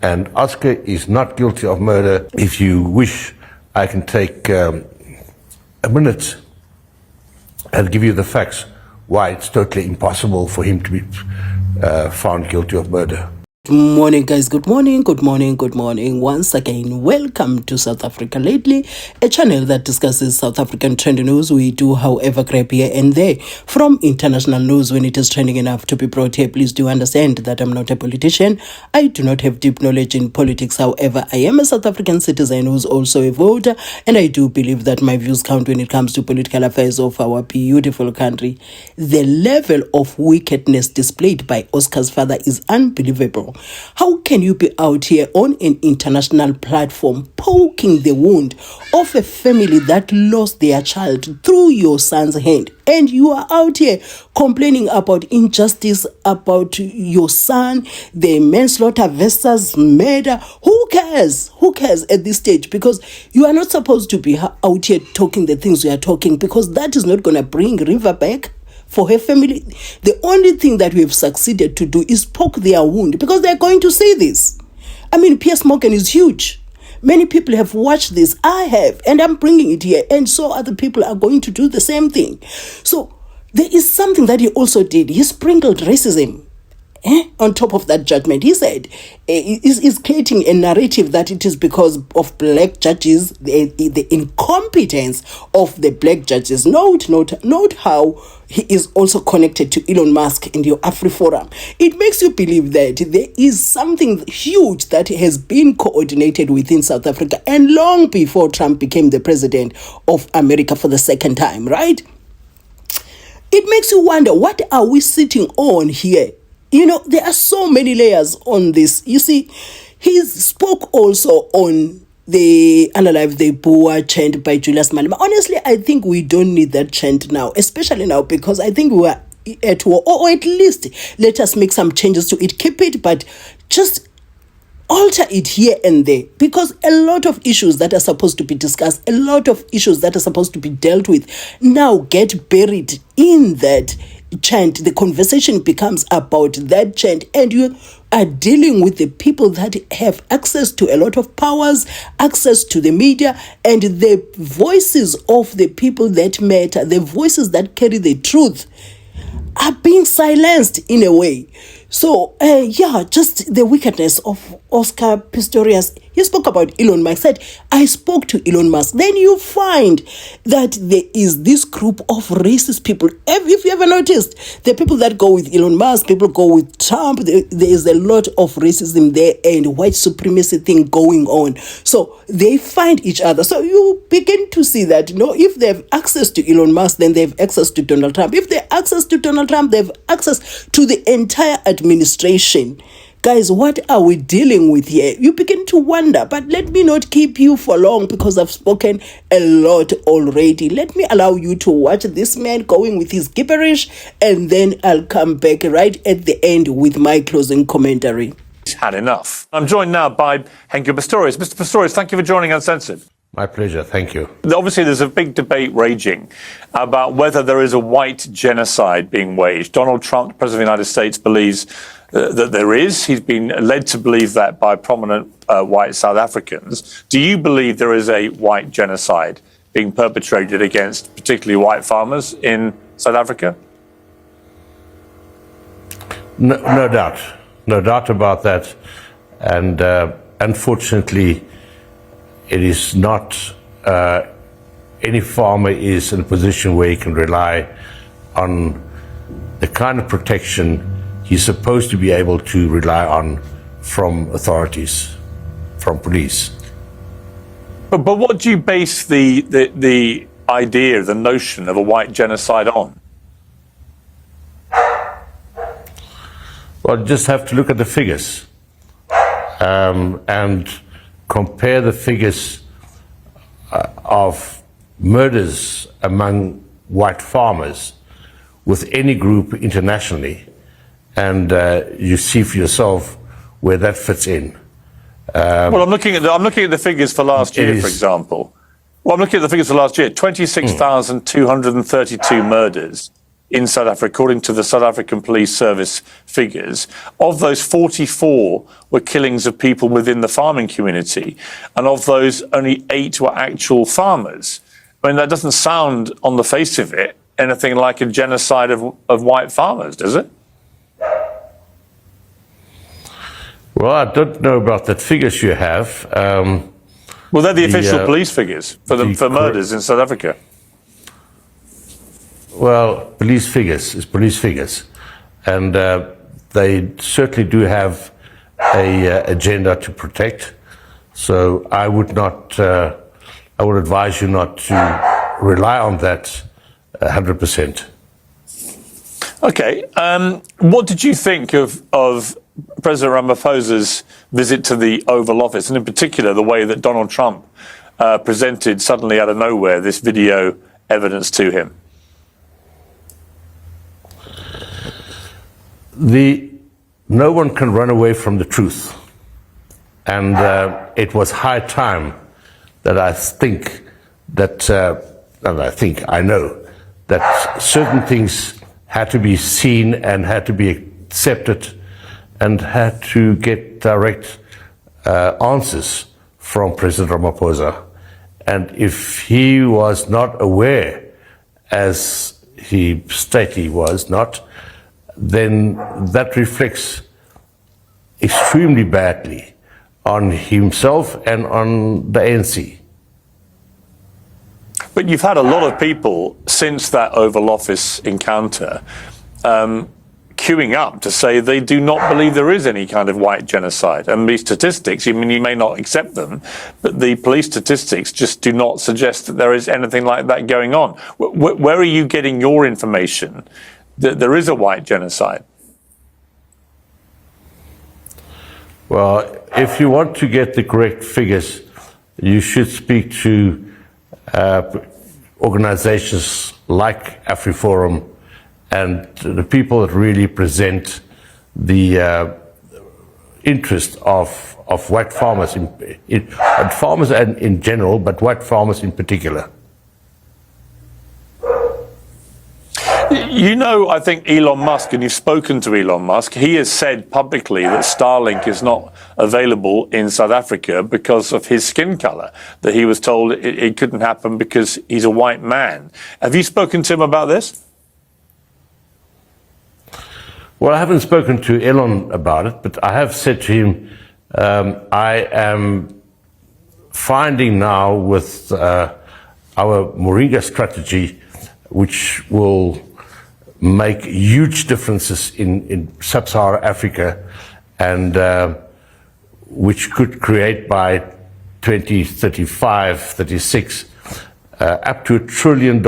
and Oscar is not guilty of murder. If you wish, I can take a minute and give you the facts why it's totally impossible for him to be found guilty of murder. Good morning, guys. Good morning, good morning, good morning. Once again, welcome to South Africa Lately, a channel that discusses South African trending news. We do, however, grab here and there from international news when it is trending enough to be brought here. Please do understand that I'm not a politician. I do not have deep knowledge in politics. However, I am a South African citizen who's also a voter, and I do believe that my views count when it comes to political affairs of our beautiful country. The level of wickedness displayed by Oscar's father is unbelievable. How can you be out here on an international platform poking the wound of a family that lost their child through your son's hand, and you are out here complaining about injustice about your son, the manslaughter versus murder? Who cares? Who cares at this stage? Because you are not supposed to be out here talking the things you are talking, because that is not going to bring Reeva back. For her family, the only thing that we have succeeded to do is poke their wound, because they're going to see this. I mean, Piers is huge. Many people have watched this. I have, and I'm bringing it here, and so other people are going to do the same thing. So there is something that he also did. He sprinkled racism on top of that judgment. He said is creating a narrative that it is because of black judges, the incompetence of the black judges. Note how he is also connected to Elon Musk in the AFRIFORUM. It makes you believe that there is something huge that has been coordinated within South Africa, and long before Trump became the president of America for the second time, right? It makes you wonder, what are we sitting on here? You know, there are so many layers on this. You see, he spoke also on the Unalive the Boer chant by Julius Malema. Honestly, I think we don't need that chant now, especially now, because I think we are at war, or at least let us make some changes to it. Keep it, but just alter it here and there, because a lot of issues that are supposed to be discussed, a lot of issues that are supposed to be dealt with now get buried in that chant. The conversation becomes about that chant, and you are dealing with the people that have access to a lot of powers, access to the media, and the voices of the people that matter, the voices that carry the truth, are being silenced in a way. So, just the wickedness of Oscar Pistorius. He spoke about Elon Musk, said, I spoke to Elon Musk. Then you find that there is this group of racist people. If you ever noticed, the people that go with Elon Musk, people go with Trump, there is a lot of racism there and white supremacy thing going on. So they find each other. So you begin to see that, if they have access to Elon Musk, then they have access to Donald Trump. If they have access to Donald Trump, they have access to the entire administration. Guys, what are we dealing with here? You begin to wonder, but let me not keep you for long, because I've spoken a lot already. Let me allow you to watch this man going with his gibberish, and then I'll come back right at the end with my closing commentary. He's had enough. I'm joined now by Henke Pistorius. Mr. Pistorius, thank you for joining Uncensored. My pleasure, thank you. Obviously, there's a big debate raging about whether there is a white genocide being waged. Donald Trump, President of the United States, believes that there is. He's been led to believe that by prominent white South Africans. Do you believe there is a white genocide being perpetrated against particularly white farmers in South Africa? No doubt. No doubt about that. And unfortunately, it is not any farmer is in a position where he can rely on the kind of protection he's supposed to be able to rely on from authorities, from police. But what do you base the idea, the notion of a white genocide on? Well, you just have to look at the figures and compare the figures of murders among white farmers with any group internationally, and you see for yourself where that fits in. Well, I'm looking at the figures for last year, for example. Well, I'm looking at the figures for last year: 26,232 murders in South Africa, according to the South African Police Service figures. Of those, 44 were killings of people within the farming community, and of those, only 8 were actual farmers. I mean, that doesn't sound, on the face of it, anything like a genocide of white farmers, does it? Well, I don't know about the figures you have. Well, they're the official police figures for murders in South Africa. Well, police figures is police figures, and they certainly do have a agenda to protect. So I would not. I would advise you not to rely on that 100%. Okay. What did you think of President Ramaphosa's visit to the Oval Office, and in particular the way that Donald Trump presented suddenly out of nowhere this video evidence to him? No one can run away from the truth, and it was high time that I know that certain things had to be seen and had to be accepted and had to get direct answers from President Ramaphosa. And if he was not aware, as he stated he was not, then that reflects extremely badly on himself and on the ANC. But you've had a lot of people since that Oval Office encounter queuing up to say they do not believe there is any kind of white genocide. And these statistics, I mean, you may not accept them, but the police statistics just do not suggest that there is anything like that going on. Where are you getting your information that there is a white genocide? Well, if you want to get the correct figures, you should speak to organizations like AFRIFORUM and the people that really present the interest of white farmers, farmers in general, but white farmers in particular. You know, I think Elon Musk, and you've spoken to Elon Musk, he has said publicly that Starlink is not available in South Africa because of his skin color, that he was told it couldn't happen because he's a white man. Have you spoken to him about this? Well, I haven't spoken to Elon about it, but I have said to him, I am finding now with our Moringa strategy, which will make huge differences in sub-Saharan Africa, and which could create by 2035, 36, up to $1 trillion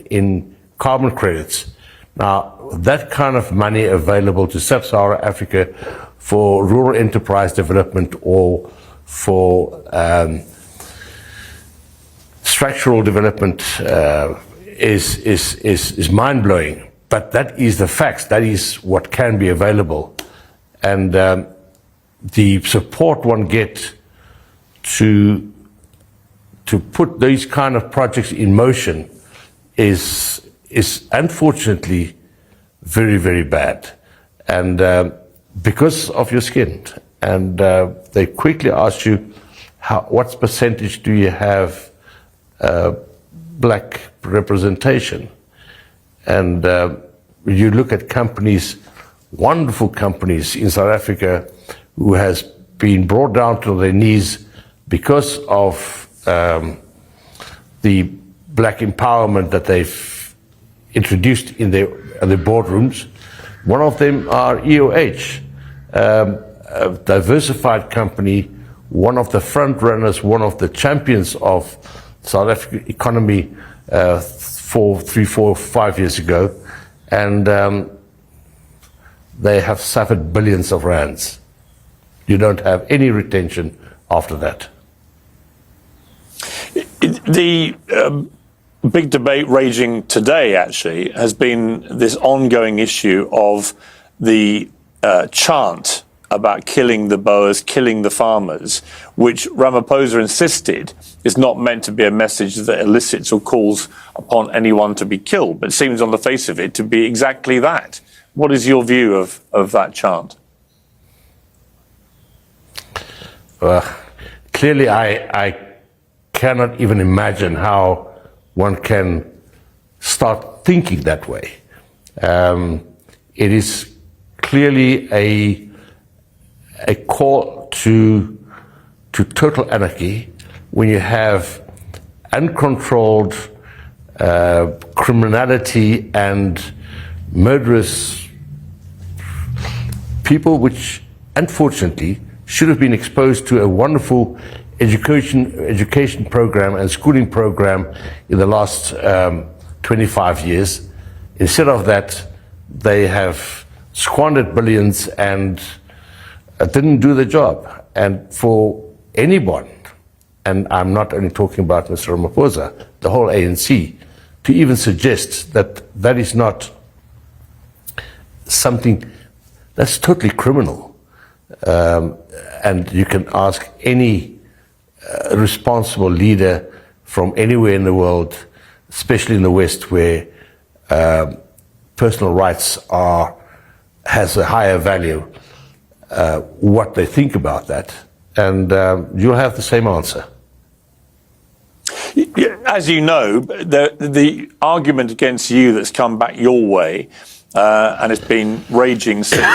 in carbon credits. Now, that kind of money available to sub-Saharan Africa for rural enterprise development or for structural development is mind-blowing. But that is the facts. That is what can be available. And the support one gets to put these kind of projects in motion is unfortunately very, very bad. And because of your skin. And they quickly ask you, what percentage do you have black representation? And you look at companies, wonderful companies in South Africa, who has been brought down to their knees because of the black empowerment that they've introduced in their boardrooms. One of them are EOH, a diversified company, one of the front runners, one of the champions of South African economy 3, 4, 5 years ago, and they have suffered billions of rands. You don't have any retention after that. The big debate raging today, actually, has been this ongoing issue of the chant about killing the Boers, killing the farmers, which Ramaphosa insisted is not meant to be a message that elicits or calls upon anyone to be killed, but seems on the face of it to be exactly that. What is your view of that chant? Clearly, I cannot even imagine how one can start thinking that way. It is clearly a call to total anarchy when you have uncontrolled criminality and murderous people, which unfortunately should have been exposed to a wonderful education program and schooling program in the last 25 years. Instead of that, they have squandered billions and didn't do the job. And for anyone, and I'm not only talking about Mr. Ramaphosa, the whole ANC, to even suggest that that is not something that's totally criminal. And you can ask any responsible leader from anywhere in the world, especially in the West, where personal rights has a higher value, what they think about that, and you'll have the same answer. As you know, the argument against you that's come back your way, and it's been raging since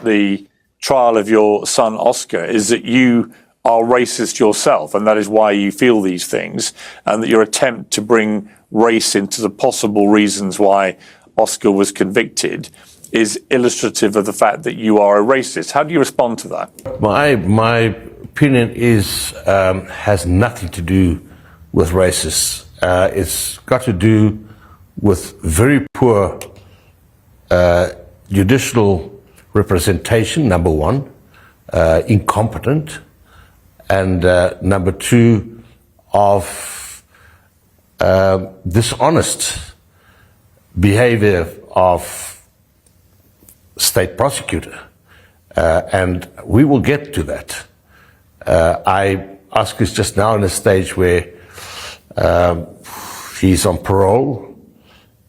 the trial of your son Oscar, is that you are racist yourself, and that is why you feel these things, and that your attempt to bring race into the possible reasons why Oscar was convicted is illustrative of the fact that you are a racist. How do you respond to that? My opinion is has nothing to do with racists. It's got to do with very poor judicial representation, number one, incompetent, and number two, of dishonest behavior of state prosecutor. And we will get to that. Oscar is just now in a stage where he's on parole,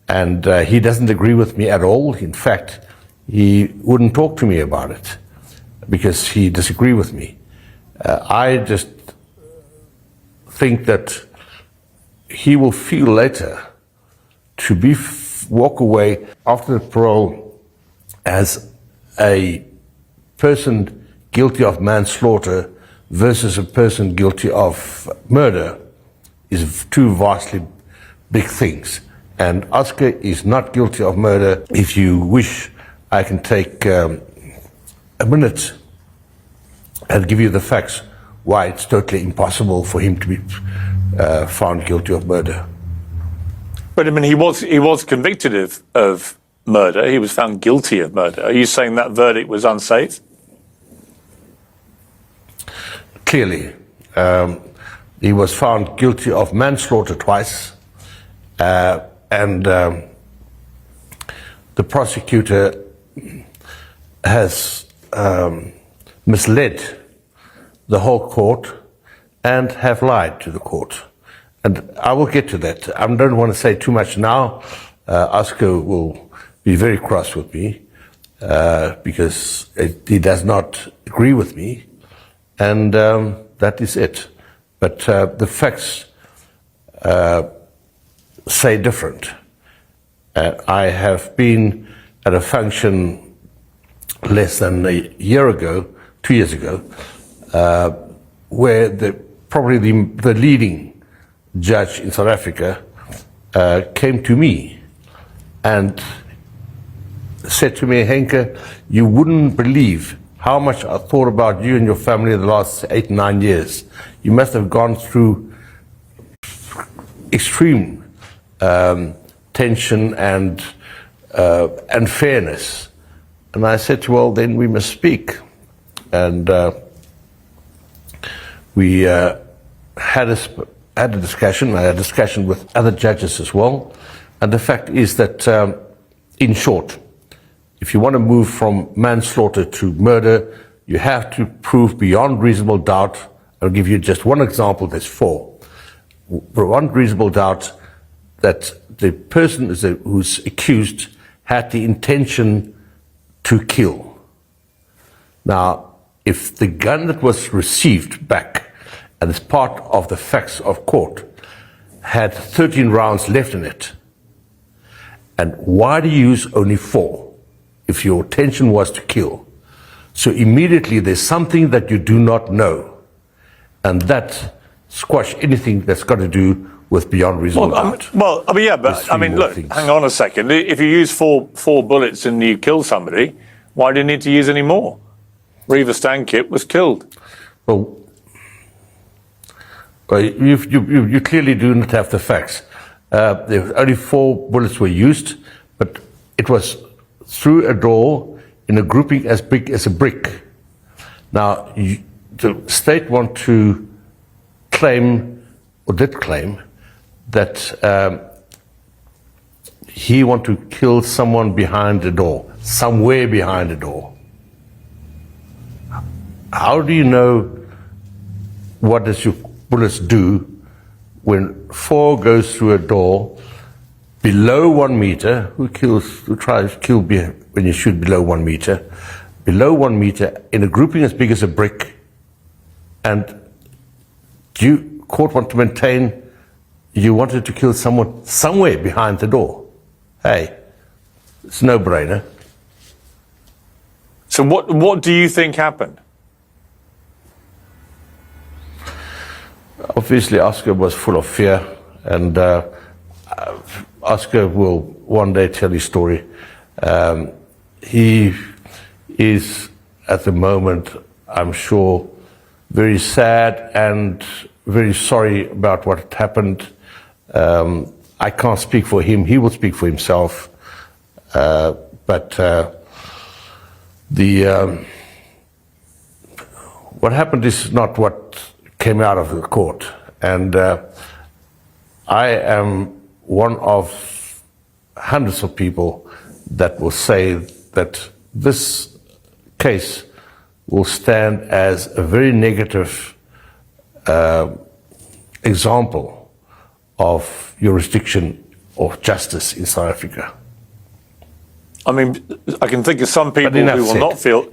and he doesn't agree with me at all. In fact, he wouldn't talk to me about it because he disagrees with me. I just think that he will feel later to walk away after the parole as a person guilty of manslaughter versus a person guilty of murder is two vastly big things. And Oscar is not guilty of murder. If you wish, I can take a minute and give you the facts why it's totally impossible for him to be found guilty of murder. But I mean, he was convicted of murder. He was found guilty of murder. Are you saying that verdict was unsafe? Clearly. He was found guilty of manslaughter twice, and the prosecutor has misled the whole court and have lied to the court. And I will get to that. I don't want to say too much now. Oscar will be very cross with me because he does not agree with me, and that is it. But the facts say different. I have been at a function less than a year ago, 2 years ago, where probably the leading judge in South Africa came to me and said to me, Henke, you wouldn't believe how much I thought about you and your family in the last 8, 9 years. You must have gone through extreme tension and unfairness. And I said, well, then we must speak. And we had a discussion. I had a discussion with other judges as well. And the fact is that, in short, if you want to move from manslaughter to murder, you have to prove beyond reasonable doubt. I'll give you just one example, there's 4. Beyond reasonable doubt that the person who's accused had the intention to kill. Now, if the gun that was received back, and as part of the facts of court, had 13 rounds left in it, and why do you use only 4 if your intention was to kill? So immediately there's something that you do not know, and that squash anything that's got to do with beyond reasonable doubt. Well, I mean, yeah, but I mean, look, hang on a second. If you use four bullets and you kill somebody, why do you need to use any more? Reeva Steenkamp was killed. Well, you clearly do not have the facts. Only 4 bullets were used, but it was through a door in a grouping as big as a brick. Now, the state want to claim, or did claim, that he want to kill someone behind the door, somewhere behind the door. How do you know what does your bullets do when 4 goes through a door below 1 meter? Who tries to kill when you shoot below 1 meter? Below 1 meter in a grouping as big as a brick, and court want to maintain you wanted to kill someone somewhere behind the door. Hey, it's no brainer. So what do you think happened? Obviously, Oscar was full of fear, and Oscar will one day tell his story. He is, at the moment, I'm sure, very sad and very sorry about what had happened. I can't speak for him. He will speak for himself. But what happened is not what came out of the court. And I am one of hundreds of people that will say that this case will stand as a very negative example of jurisdiction of justice in South Africa. I mean, I can think of some people who will not feel.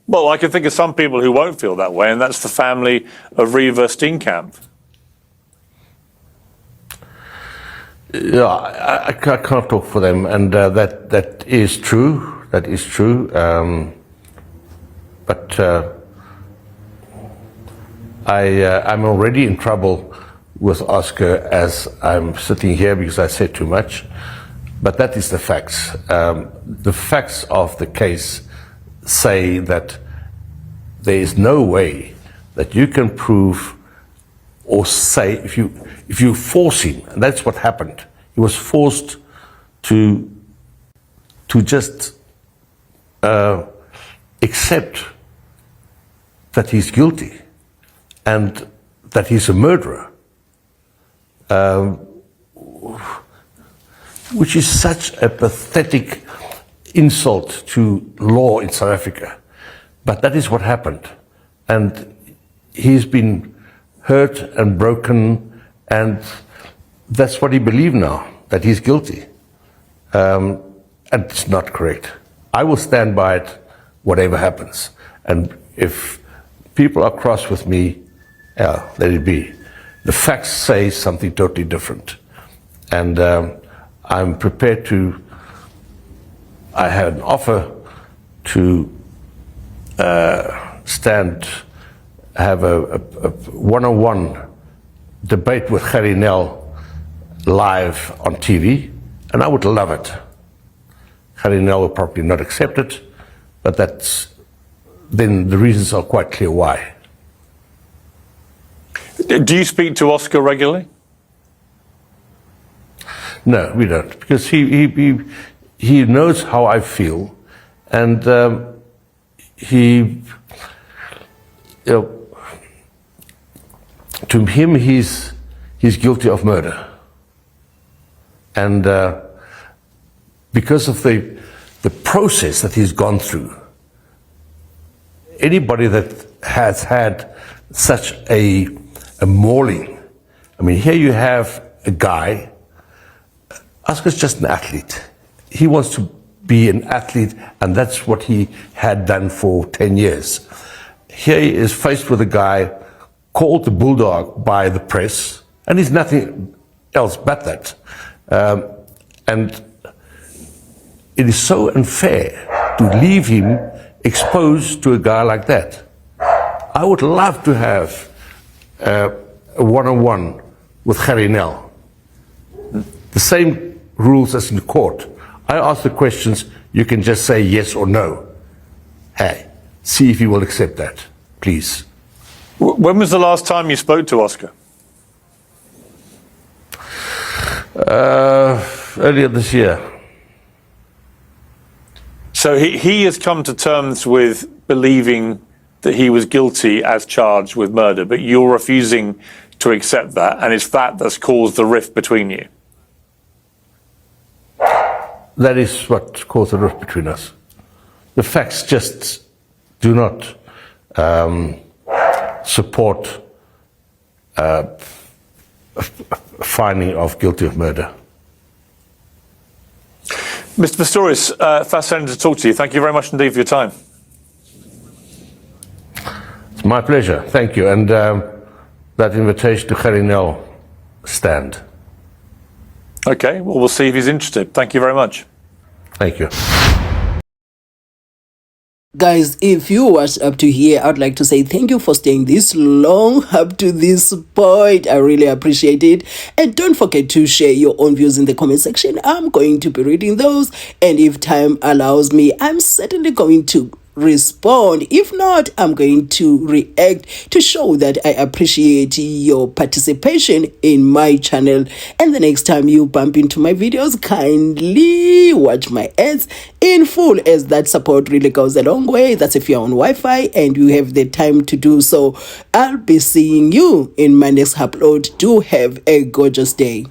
Well, I can think of some people who won't feel that way, and that's the family of Reeva Steenkamp. Yeah, I can't talk for them, and that is true. That is true. But I'm already in trouble with Oscar as I'm sitting here because I said too much. But that is the facts. The facts of the case say that there is no way that you can prove or say, if you force him, and that's what happened. He was forced to just accept that he's guilty and that he's a murderer, which is such a pathetic insult to law in South Africa. But that is what happened. And he's been hurt and broken, and that's what he believes now, that he's guilty. And it's not correct. I will stand by it, whatever happens. And if people are cross with me, let it be. The facts say something totally different. And I'm prepared to, I had an offer to have a one-on-one debate with Gerrie Nel live on TV, and I would love it. Gerrie Nel will probably not accept it, but then the reasons are quite clear why. Do you speak to Oscar regularly? No, we don't, because he knows how I feel, and to him, he's guilty of murder, and because of the process that he's gone through, anybody that has had such a mauling, I mean, here you have a guy, Oscar's just an athlete. He wants to be an athlete, and that's what he had done for 10 years. Here he is faced with a guy called the Bulldog by the press, and he's nothing else but that. And it is so unfair to leave him exposed to a guy like that. I would love to have a one-on-one with Harry Nell. The same rules as in court. I ask the questions, you can just say yes or no. Hey, see if he will accept that, please. When was the last time you spoke to Oscar? Earlier this year. So he has come to terms with believing that he was guilty as charged with murder, but you're refusing to accept that, and it's that that's caused the rift between you. That is what caused the rift between us. The facts just do not support a finding of guilty of murder. Mr. Pistorius, fascinating to talk to you. Thank you very much indeed for your time. It's my pleasure. Thank you. And that invitation to Harry Nell stand. Okay, well, we'll see if he's interested. Thank you very much. Thank you. Guys, if you watched up to here, I'd like to say thank you for staying this long up to this point. I really appreciate it. And don't forget to share your own views in the comment section. I'm going to be reading those. And if time allows me, I'm certainly going to respond. If not, I'm going to react to show that I appreciate your participation in my channel. And the next time you bump into my videos, kindly watch my ads in full, as that support really goes a long way. That's if you're on Wi-Fi and you have the time to do so. I'll be seeing you in my next upload. Do have a gorgeous day.